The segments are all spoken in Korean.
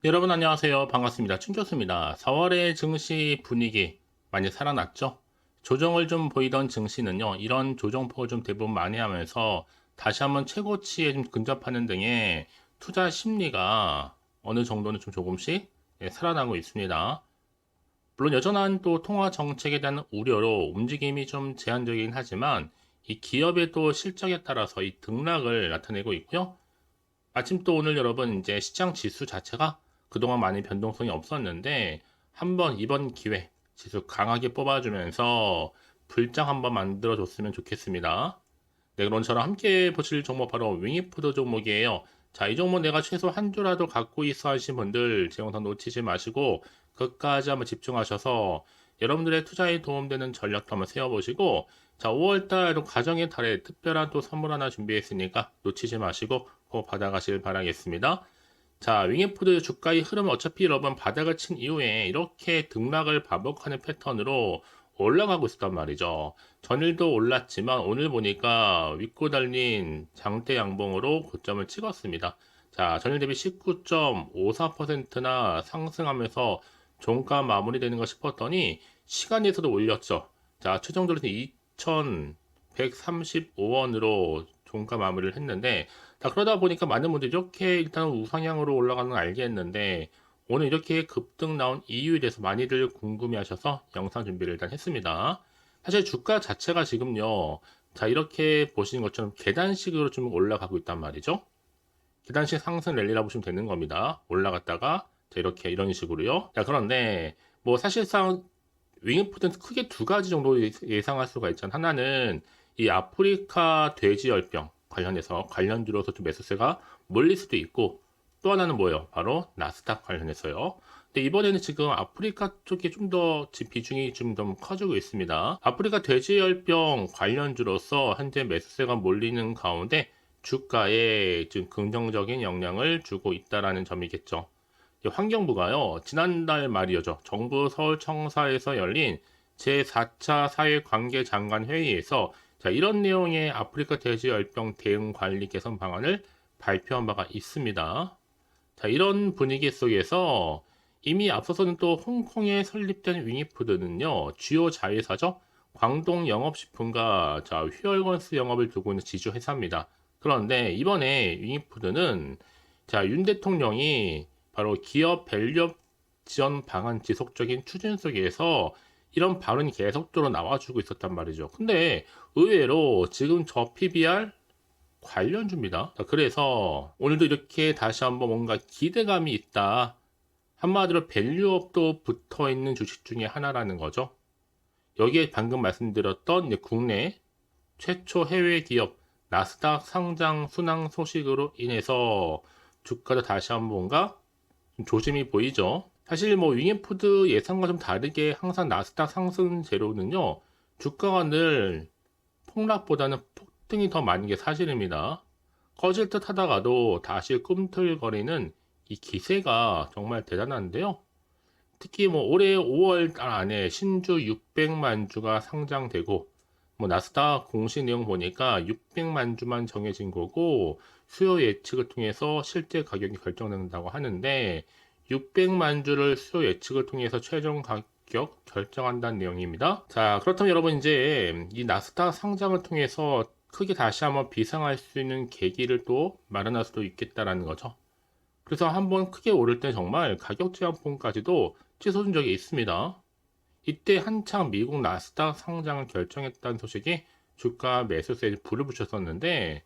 여러분 안녕하세요. 반갑습니다. 춘교수입니다. 4월의 증시 분위기 많이 살아났죠? 조정을 좀 보이던 증시는요, 이런 조정폭을 좀 대부분 많이 하면서 다시 한번 최고치에 좀 근접하는 등의 투자 심리가 어느 정도는 좀 조금씩 살아나고 있습니다. 물론 여전한 또 통화 정책에 대한 우려로 움직임이 좀 제한적이긴 하지만 이 기업의 또 실적에 따라서 이 등락을 나타내고 있고요. 아침 또 오늘 여러분 이제 시장 지수 자체가 그동안 많이 변동성이 없었는데 한번 이번 기회 지수 강하게 뽑아주면서 불장 한번 만들어 줬으면 좋겠습니다. 네, 그럼 저랑 함께 보실 종목 바로 윙이푸드 종목이에요. 자, 이 종목 내가 최소 한 주라도 갖고 있어 하신 분들 제 영상 놓치지 마시고 끝까지 한번 집중하셔서 여러분들의 투자에 도움되는 전략도 한번 세워보시고 자, 5월달 가정의 달에 특별한 또 선물 하나 준비했으니까 놓치지 마시고 꼭 받아가실 바라겠습니다. 자, 윙이푸드 주가의 흐름은 어차피 여러분 바닥을 친 이후에 이렇게 등락을 반복하는 패턴으로 올라가고 있었단 말이죠. 전일도 올랐지만 오늘 보니까 윗고 달린 장대 양봉으로 고점을 찍었습니다. 자, 전일 대비 19.54%나 상승하면서 종가 마무리되는 거 싶었더니 시간에서도 올렸죠. 자, 최종적으로 2,135원으로 종가 마무리를 했는데 자, 그러다 보니까 많은 분들이 이렇게 일단 우상향으로 올라가는 걸 알겠는데 오늘 이렇게 급등 나온 이유에 대해서 많이들 궁금해 하셔서 영상 준비를 일단 했습니다. 사실 주가 자체가 지금요, 자, 이렇게 보시는 것처럼 계단식으로 좀 올라가고 있단 말이죠. 계단식 상승 랠리라고 보시면 되는 겁니다. 올라갔다가, 자, 이렇게 이런 식으로요. 자, 그런데 뭐 사실상 윙푸드는 크게 두 가지 정도 예상할 수가 있잖아요. 하나는 이 아프리카 돼지열병 관련해서 관련주로서 좀 매수세가 몰릴 수도 있고 또 하나는 뭐예요? 바로 나스닥 관련해서요. 근데 이번에는 지금 아프리카 쪽에 좀 더 비중이 좀 커지고 있습니다. 아프리카 돼지열병 관련주로서 현재 매수세가 몰리는 가운데 주가에 좀 긍정적인 영향을 주고 있다라는 점이겠죠. 환경부가요, 지난달 말이죠. 정부 서울청사에서 열린 제4차 사회관계장관 회의에서 자, 이런 내용의 아프리카 돼지열병 대응 관리 개선 방안을 발표한 바가 있습니다. 자, 이런 분위기 속에서 이미 앞서서는 또 홍콩에 설립된 윙이푸드는요, 주요 자회사죠. 광동 영업식품과 자, 휘얼건스 영업을 두고 있는 지주 회사입니다. 그런데 이번에 윙이푸드는 자, 윤 대통령이 바로 기업 밸류업 지원 방안 지속적인 추진 속에서 이런 발언이 계속적으로 나와주고 있었단 말이죠. 근데 의외로 지금 저 PBR 관련주입니다. 자, 그래서 오늘도 이렇게 다시 한번 뭔가 기대감이 있다. 한마디로 밸류업도 붙어 있는 주식 중에 하나라는 거죠. 여기에 방금 말씀드렸던 국내 최초 해외 기업 나스닥 상장 순항 소식으로 인해서 주가도 다시 한번 뭔가 좀 조짐이 보이죠. 사실 뭐 윙앤푸드 예상과 좀 다르게 항상 나스닥 상승 재료는요, 주가가 늘 폭락보다는 폭등이 더 많은 게 사실입니다. 꺼질 듯 하다가도 다시 꿈틀거리는 이 기세가 정말 대단한데요. 특히 뭐 올해 5월 달 안에 신주 600만 주가 상장되고 뭐 나스닥 공시 내용 보니까 600만 주만 정해진 거고 수요 예측을 통해서 실제 가격이 결정된다고 하는데 600만 주를 수요 예측을 통해서 최종 가격 결정한다는 내용입니다. 자, 그렇다면 여러분 이제 이 나스닥 상장을 통해서 크게 다시 한번 비상할 수 있는 계기를 또 마련할 수도 있겠다라는 거죠. 그래서 한번 크게 오를 때 정말 가격 제한권까지도 취소준 적이 있습니다. 이때 한창 미국 나스닥 상장을 결정했다는 소식이 주가 매수세에 불을 붙였었는데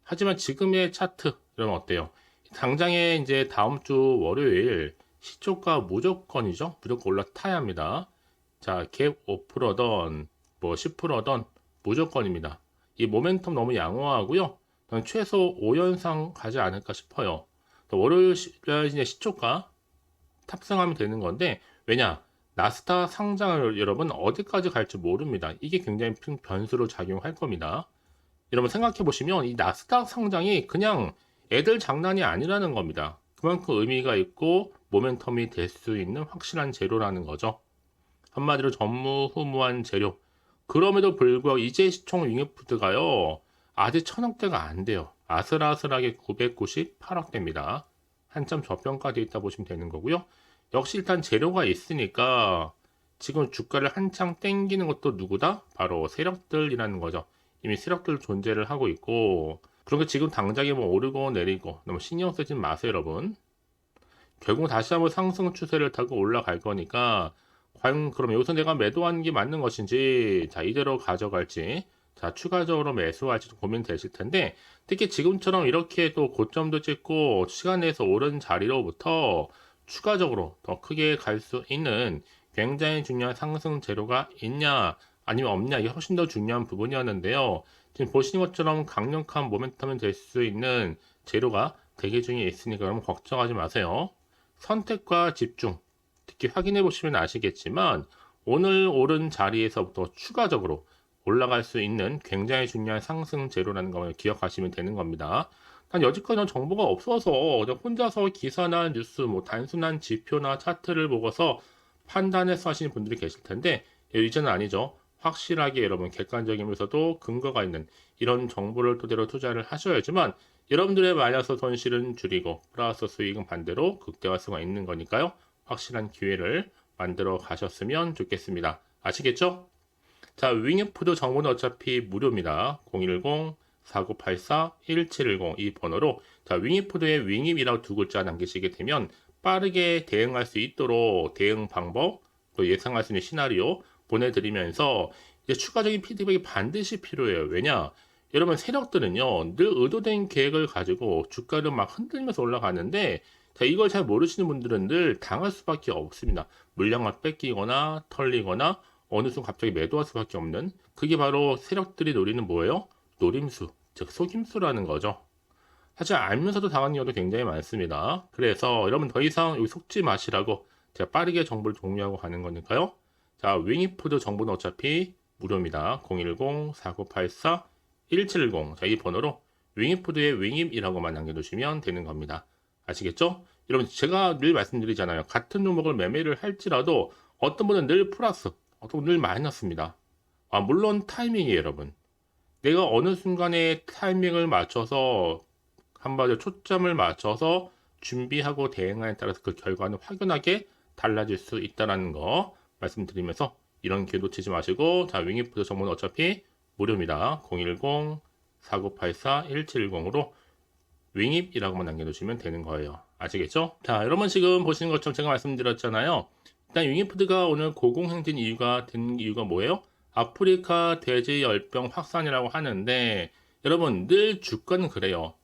하지만 지금의 차트 여러분 어때요? 당장에 이제 다음 주 월요일 시초가 무조건이죠. 무조건 올라타야 합니다. 자, 갭 5%던 뭐 10%던 무조건입니다. 이 모멘텀 너무 양호하고요. 저는 최소 5연상 가지 않을까 싶어요. 월요일 이제 시초가 탑승하면 되는 건데 왜냐? 나스닥 상장을 여러분 어디까지 갈지 모릅니다. 이게 굉장히 큰 변수로 작용할 겁니다. 여러분 생각해 보시면 이 나스닥 상장이 그냥 애들 장난이 아니라는 겁니다. 그만큼 의미가 있고 모멘텀이 될 수 있는 확실한 재료라는 거죠. 한마디로 전무후무한 재료. 그럼에도 불구하고 이제 시총 윙크푸드가요 아직 1,000억대가 안 돼요. 아슬아슬하게 998억대입니다. 한참 저평가되어 있다 보시면 되는 거고요. 역시 일단 재료가 있으니까 지금 주가를 한창 땡기는 것도 누구다? 바로 세력들이라는 거죠. 이미 세력들 존재를 하고 있고, 그런 게 지금 당장에 뭐 오르고 내리고 너무 신경 쓰지 마세요, 여러분. 결국 다시 한번 상승 추세를 타고 올라갈 거니까 과연 그럼 여기서 내가 매도하는 게 맞는 것인지, 자 이대로 가져갈지, 자 추가적으로 매수할지 고민되실 텐데, 특히 지금처럼 이렇게 또 고점도 찍고 시간 내에서 오른 자리로부터 추가적으로 더 크게 갈 수 있는 굉장히 중요한 상승 재료가 있냐 아니면 없냐, 이게 훨씬 더 중요한 부분이었는데요. 지금 보시는 것처럼 강력한 모멘텀이 될 수 있는 재료가 대기 중에 있으니까 여러분 걱정하지 마세요. 선택과 집중, 특히 확인해 보시면 아시겠지만 오늘 오른 자리에서부터 추가적으로 올라갈 수 있는 굉장히 중요한 상승 재료라는 걸 기억하시면 되는 겁니다. 난 여지까지는 정보가 없어서 혼자서 기사나 뉴스, 뭐 단순한 지표나 차트를 보고서 판단해서 하시는 분들이 계실 텐데, 이제는 아니죠. 확실하게 여러분 객관적이면서도 근거가 있는 이런 정보를 토대로 투자를 하셔야지만 여러분들의 마이너스 손실은 줄이고 플러스 수익은 반대로 극대화할 수가 있는 거니까요. 확실한 기회를 만들어 가셨으면 좋겠습니다. 아시겠죠? 자, 윙이푸드 정보는 어차피 무료입니다. 010-4984-1710 이 번호로, 자, 윙이푸드에 윙입이라고 두 글자 남기시게 되면 빠르게 대응할 수 있도록 대응 방법, 또 예상할 수 있는 시나리오 보내드리면서 이제 추가적인 피드백이 반드시 필요해요. 왜냐? 여러분 세력들은요 늘 의도된 계획을 가지고 주가를 막 흔들면서 올라가는데, 자 이걸 잘 모르시는 분들은 늘 당할 수밖에 없습니다. 물량을 뺏기거나 털리거나 어느 순간 갑자기 매도할 수밖에 없는, 그게 바로 세력들이 노리는 뭐예요? 노림수, 즉 속임수라는 거죠. 사실 알면서도 당하는 경우도 굉장히 많습니다. 그래서 여러분 더 이상 여기 속지 마시라고 제가 빠르게 정보를 공유하고 가는 거니까요. 자, 윙이푸드 정보는 어차피 무료입니다. 010-4984-1710 자, 이 번호로 윙이푸드에 윙입이라고만 남겨두시면 되는 겁니다. 아시겠죠? 여러분 제가 늘 말씀드리잖아요. 같은 종목을 매매를 할지라도 어떤 분은 늘 플러스, 어떤 분은 늘 마이너스입니다. 물론 타이밍이에요, 여러분. 내가 어느 순간에 타이밍을 맞춰서 한마디로 초점을 맞춰서 준비하고 대응하에 따라서 그 결과는 확연하게 달라질 수 있다는 거 말씀드리면서 이런 기회 놓치지 마시고, 자 윙이푸드 정보는 어차피 무료입니다. 010-4984-1710으로 윙입이라고만 남겨두시면 되는 거예요. 아시겠죠? 자 여러분 지금 보시는 것처럼 제가 말씀드렸잖아요. 일단 윙이푸드가 오늘 고공행진 이유가 된 이유가 뭐예요? 아프리카 돼지열병 확산이라고 하는데, 여러분 늘 주가는 그래요.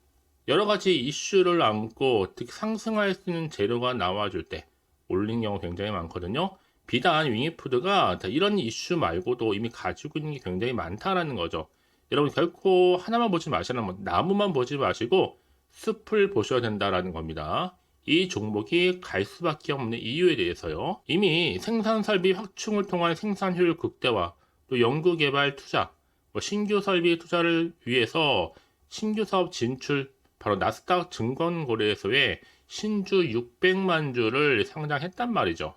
여러 가지 이슈를 안고 특히 상승할 수 있는 재료가 나와줄 때 올린 경우 굉장히 많거든요. 비단 윙이푸드가 이런 이슈 말고도 이미 가지고 있는 게 굉장히 많다라는 거죠. 여러분 결코 하나만 보지 마시라면 나무만 보지 마시고 숲을 보셔야 된다라는 겁니다. 이 종목이 갈 수밖에 없는 이유에 대해서요. 이미 생산 설비 확충을 통한 생산 효율 극대화, 또 연구개발 투자, 신규 설비 투자를 위해서 신규 사업 진출, 바로 나스닥 증권거래소에 신주 600만 주를 상장했단 말이죠.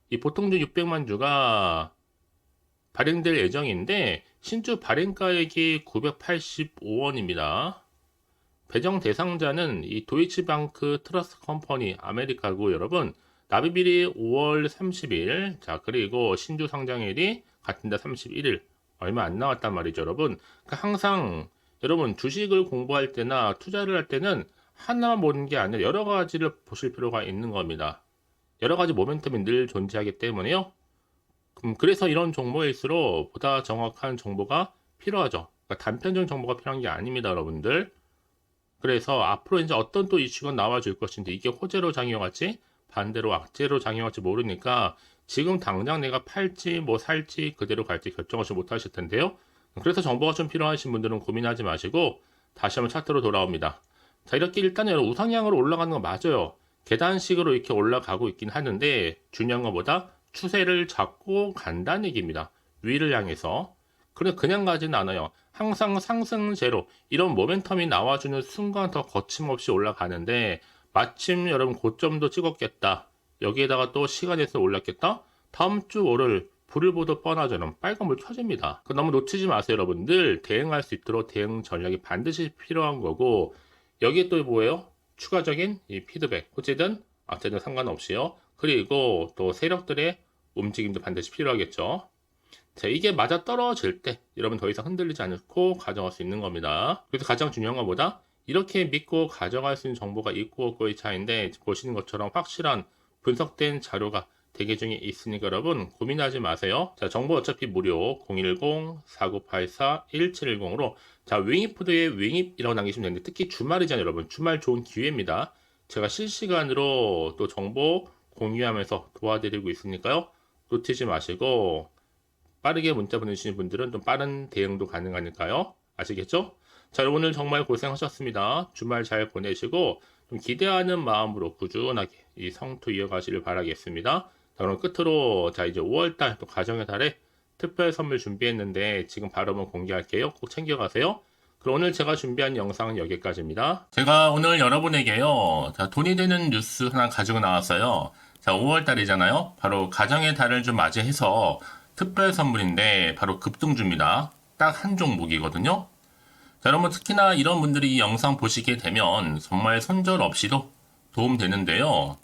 이 보통주 600만 주가 발행될 예정인데 신주 발행가액이 985원입니다. 배정 대상자는 이 도이치방크 트러스트 컴퍼니 아메리카고, 여러분 납입일이 5월 30일, 자 그리고 신주 상장일이 같은 달 31일, 얼마 안 남았단 말이죠, 여러분. 그러니까 항상 여러분 주식을 공부할 때나 투자를 할 때는 하나만 보는 게 아니라 여러 가지를 보실 필요가 있는 겁니다. 여러 가지 모멘텀이 늘 존재하기 때문에요. 그래서 이런 종목일수록 보다 정확한 정보가 필요하죠. 그러니까 단편적인 정보가 필요한 게 아닙니다, 여러분들. 그래서 앞으로 이제 어떤 또 이슈가 나와줄 것인지, 이게 호재로 작용할지 반대로 악재로 작용할지 모르니까 지금 당장 내가 팔지 뭐 살지 그대로 갈지 결정하지 못하실 텐데요. 그래서 정보가 좀 필요하신 분들은 고민하지 마시고 다시 한번 차트로 돌아옵니다. 자 이렇게 일단은 우상향으로 올라가는 거 맞아요. 계단식으로 이렇게 올라가고 있긴 하는데 중요한 것보다 추세를 잡고 간다는 얘기입니다. 위를 향해서. 그래 그냥 가지는 않아요. 항상 상승세로 이런 모멘텀이 나와주는 순간 더 거침없이 올라가는데, 마침 여러분 고점도 찍었겠다. 여기에다가 또 시간에서 올랐겠다. 다음 주 월요일 불을 보듯 뻔하죠. 빨간불 켜집니다. 너무 놓치지 마세요, 여러분. 늘 대응할 수 있도록 대응 전략이 반드시 필요한 거고, 여기에 또 뭐예요? 추가적인 이 피드백, 어쨌든 상관없이요. 그리고 또 세력들의 움직임도 반드시 필요하겠죠. 자, 이게 맞아 떨어질 때 여러분 더 이상 흔들리지 않고 가져갈 수 있는 겁니다. 그래서 가장 중요한 것보다 이렇게 믿고 가져갈 수 있는 정보가 있고 없고의 차이인데, 보시는 것처럼 확실한 분석된 자료가 대기 중에 있으니까 여러분 고민하지 마세요. 자, 정보 어차피 무료 010-4984-1710으로 자, 윙이푸드에 윙입이라고 남기시면 되는데, 특히 주말이잖아요 여러분. 주말 좋은 기회입니다. 제가 실시간으로 또 정보 공유하면서 도와드리고 있으니까요. 놓치지 마시고 빠르게 문자 보내주시는 분들은 좀 빠른 대응도 가능하니까요. 아시겠죠? 자, 오늘 정말 고생하셨습니다. 주말 잘 보내시고 좀 기대하는 마음으로 꾸준하게 이 성투 이어가시길 바라겠습니다. 자, 그럼 끝으로 자, 이제 5월달 또 가정의 달에 특별 선물 준비했는데 지금 바로 한번 공개할게요. 꼭 챙겨가세요. 그럼 오늘 제가 준비한 영상은 여기까지입니다. 제가 오늘 여러분에게요, 자, 돈이 되는 뉴스 하나 가지고 나왔어요. 자, 5월달이잖아요. 바로 가정의 달을 좀 맞이해서 특별 선물인데 바로 급등주입니다. 딱 한 종목이거든요. 자, 여러분 특히나 이런 분들이 이 영상 보시게 되면 정말 손절 없이도 도움 되는데요.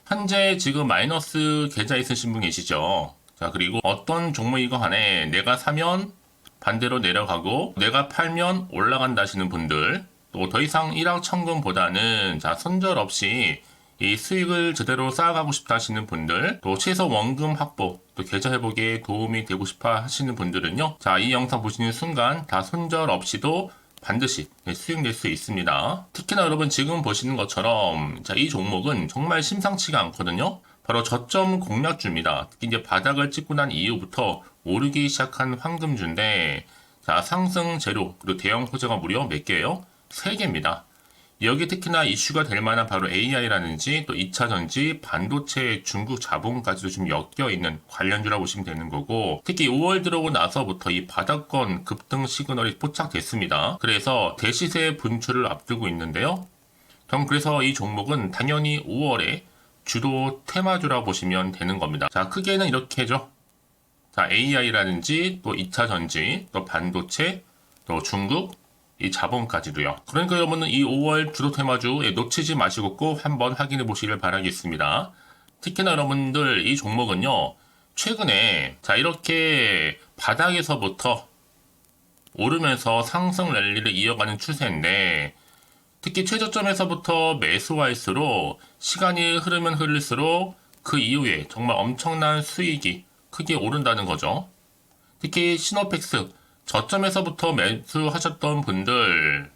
현재 지금 마이너스 계좌 있으신 분 계시죠? 자, 그리고 어떤 종목이건 간에 내가 사면 반대로 내려가고 내가 팔면 올라간다 하시는 분들, 또 더 이상 일확천금보다는 자, 손절 없이 이 수익을 제대로 쌓아가고 싶다 하시는 분들, 또 최소 원금 확보, 또 계좌 회복에 도움이 되고 싶어 하시는 분들은요, 자, 이 영상 보시는 순간 다 손절 없이도 반드시 수익 낼 수 있습니다. 특히나 여러분 지금 보시는 것처럼 자, 이 종목은 정말 심상치가 않거든요. 바로 저점 공략주입니다. 특히 이제 바닥을 찍고 난 이후부터 오르기 시작한 황금주인데, 자, 상승 재료 그리고 대형 호재가 무려 몇 개예요? 3개입니다. 여기 특히나 이슈가 될 만한 바로 AI라든지 또 2차전지, 반도체, 중국 자본까지도 좀 엮여있는 관련주라고 보시면 되는 거고, 특히 5월 들어오고 나서부터 이 바닥권 급등 시그널이 포착됐습니다. 그래서 대시세 분출을 앞두고 있는데요. 그래서 이 종목은 당연히 5월에 주도 테마주라고 보시면 되는 겁니다. 자, 크게는 이렇게죠. 자, AI라든지 또 2차전지, 또 반도체, 또 중국, 이 자본까지도요. 그러니까 여러분은 이 5월 주도 테마주 놓치지 마시고 꼭 한번 확인해 보시길 바라겠습니다. 특히나 여러분들 이 종목은요, 최근에 자, 이렇게 바닥에서부터 오르면서 상승 랠리를 이어가는 추세인데, 특히 최저점에서부터 매수할수록 시간이 흐르면 흐를수록 그 이후에 정말 엄청난 수익이 크게 오른다는 거죠. 특히 시노펙스 저점에서부터 매수하셨던 분들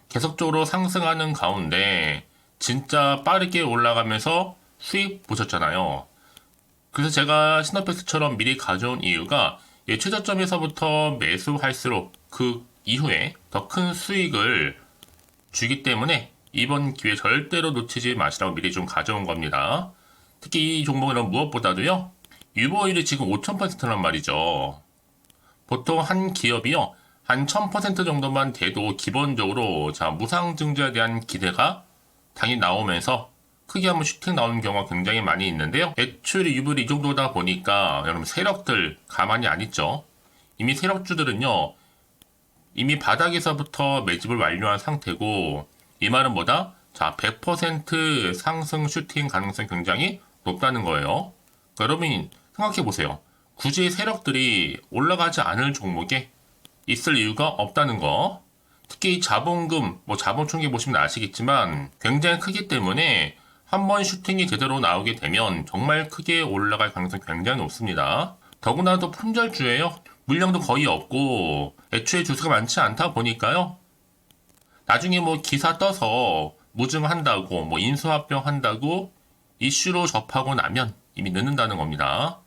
계속적으로 상승하는 가운데 진짜 빠르게 올라가면서 수익 보셨잖아요. 그래서 제가 시노펙스처럼 미리 가져온 이유가 최저점에서부터 매수할수록 그 이후에 더 큰 수익을 주기 때문에 이번 기회 절대로 놓치지 마시라고 미리 좀 가져온 겁니다. 특히 이 종목은 무엇보다도요, 유보율이 지금 5000%란 말이죠. 보통 한 기업이요, 한 1000% 정도만 돼도 기본적으로 자, 무상증자에 대한 기대가 당연히 나오면서 크게 한번 슈팅 나오는 경우가 굉장히 많이 있는데요. 매출이 유보율이 이 정도다 보니까 여러분 세력들 가만히 안 있죠. 이미 세력주들은요, 이미 바닥에서부터 매집을 완료한 상태고, 이 말은 뭐다? 자, 100% 상승 슈팅 가능성이 굉장히 높다는 거예요. 그러니까 여러분 생각해 보세요. 굳이 세력들이 올라가지 않을 종목에 있을 이유가 없다는 거. 특히 자본금, 자본 총계 보시면 아시겠지만 굉장히 크기 때문에 한번 슈팅이 제대로 나오게 되면 정말 크게 올라갈 가능성이 굉장히 높습니다. 더구나 또 품절주예요. 물량도 거의 없고 애초에 주수가 많지 않다 보니까요. 나중에 기사 떠서 무증한다고 인수합병 한다고 이슈로 접하고 나면 이미 늦는다는 겁니다.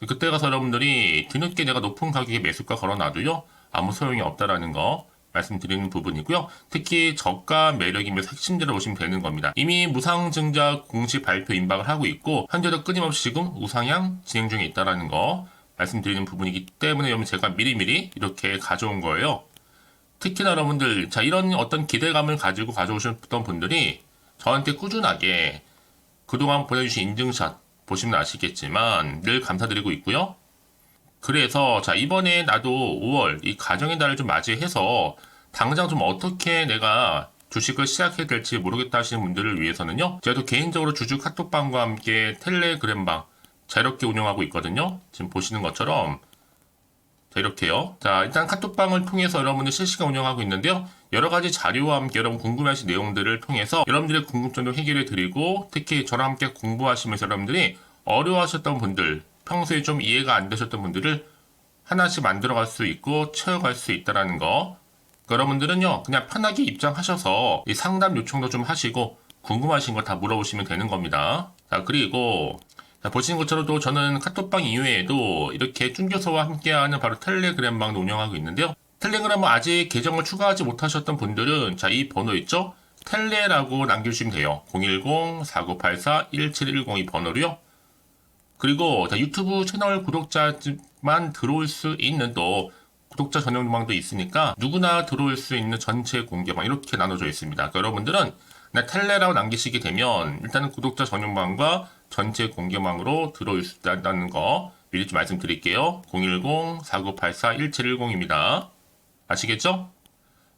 그때 가서 여러분들이 뒤늦게 내가 높은 가격에 매수가 걸어놔도요, 아무 소용이 없다라는 거 말씀드리는 부분이고요. 특히 저가 매력이면서 핵심제로 보시면 되는 겁니다. 이미 무상증자 공식 발표 임박을 하고 있고 현재도 끊임없이 지금 우상향 진행 중에 있다라는 거 말씀드리는 부분이기 때문에 여러분 제가 미리미리 이렇게 가져온 거예요. 특히나 여러분들 자, 이런 어떤 기대감을 가지고 가져오셨던 분들이 저한테 꾸준하게 그동안 보내주신 인증샷 보시면 아시겠지만 늘 감사드리고 있고요. 그래서 자, 이번에 나도 5월 이 가정의 달을 좀 맞이해서 당장 좀 어떻게 내가 주식을 시작해야 될지 모르겠다 하시는 분들을 위해서는요. 제가 개인적으로 주주 카톡방과 함께 텔레그램방 자유롭게 운영하고 있거든요. 지금 보시는 것처럼 자, 이렇게요. 자, 일단 카톡방을 통해서 여러분들 실시간 운영하고 있는데요. 여러 가지 자료와 함께 여러분 궁금해하신 내용들을 통해서 여러분들의 궁금증도 해결해 드리고, 특히 저랑 함께 공부하시면서 여러분들이 어려워하셨던 분들, 평소에 좀 이해가 안 되셨던 분들을 하나씩 만들어갈 수 있고 채워갈 수 있다는 거. 여러분들은요, 그냥 편하게 입장하셔서 이 상담 요청도 좀 하시고 궁금하신 거 다 물어보시면 되는 겁니다. 자, 그리고 자, 보시는 것처럼 또 저는 카톡방 이외에도 이렇게 준교서와 함께하는 바로 텔레그램방도 운영하고 있는데요. 텔레그램은 아직 계정을 추가하지 못하셨던 분들은 자, 이 번호 있죠? 텔레라고 남겨주시면 돼요. 010-4984-1710 이 번호로요. 그리고 자, 유튜브 채널 구독자만 들어올 수 있는 또 구독자 전용방도 있으니까 누구나 들어올 수 있는 전체 공개방 이렇게 나눠져 있습니다. 그러니까 여러분들은 그냥 텔레라고 남기시게 되면 일단은 구독자 전용방과 전체 공개방으로 들어올 수 있다는 거 미리 좀 말씀드릴게요. 010-4984-1710입니다. 아시겠죠?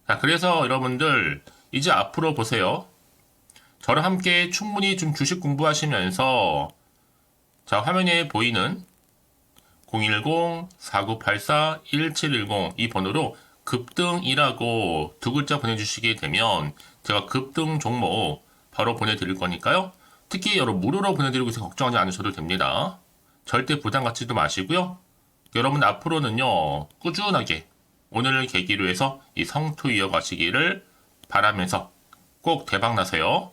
자, 그래서 여러분들 이제 앞으로 보세요. 저랑 함께 충분히 좀 주식 공부하시면서 자, 화면에 보이는 010-4984-1710 이 번호로 급등이라고 두 글자 보내주시게 되면 제가 급등 종목 바로 보내드릴 거니까요. 특히 여러분 무료로 보내드리고 있어서 걱정하지 않으셔도 됩니다. 절대 부담 갖지도 마시고요. 여러분 앞으로는요. 꾸준하게 오늘을 계기로 해서 이 성투 이어가시기를 바라면서 꼭 대박 나세요.